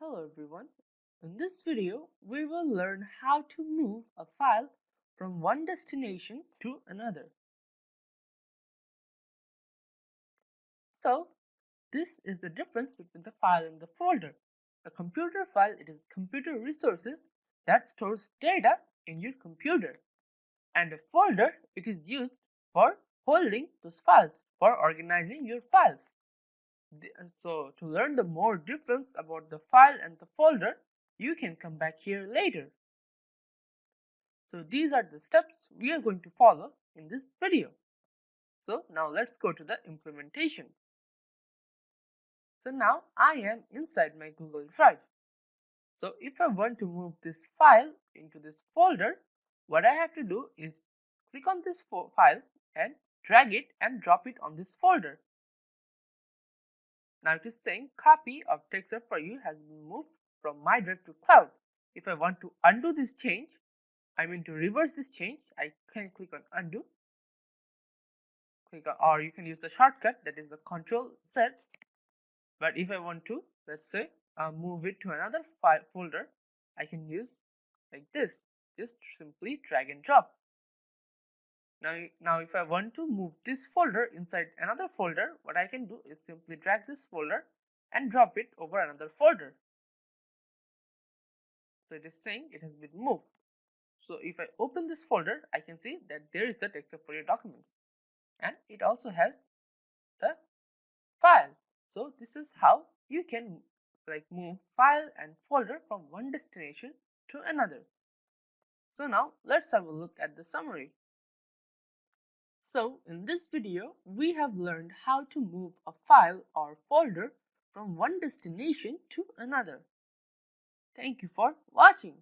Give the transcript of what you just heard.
Hello everyone. In this video, we will learn how to move a file from one destination to another. So, this is the difference between the file and the folder. A computer file, it is computer resources that stores data in your computer. And a folder, it is used for holding those files, for organizing your files. So to learn the more difference about the file and the folder, you can come back here later. So these are the steps we are going to follow in this video. So now let's go to the implementation. So now I am inside my Google Drive. So if I want to move this file into this folder, what I have to do is click on this file and drag it and drop it on this folder. Now it is saying copy of TechSurf for you has been moved from my drive to cloud. If I want to undo this change, to reverse this change, I can click on undo. Or you can use the shortcut, that is the Control Z. But if I want to, let's say, move it to another file folder, I can use like this. Just simply drag and drop. Now if I want to move this folder inside another folder, what I can do is simply drag this folder and drop it over another folder. So it is saying it has been moved. So if I open this folder, I can see that there is the TechSurf for your documents, and it also has the file. So this is how you can move file and folder from one destination to another. So now let's have a look at the summary. So in this video, we have learned how to move a file or folder from one destination to another. Thank you for watching.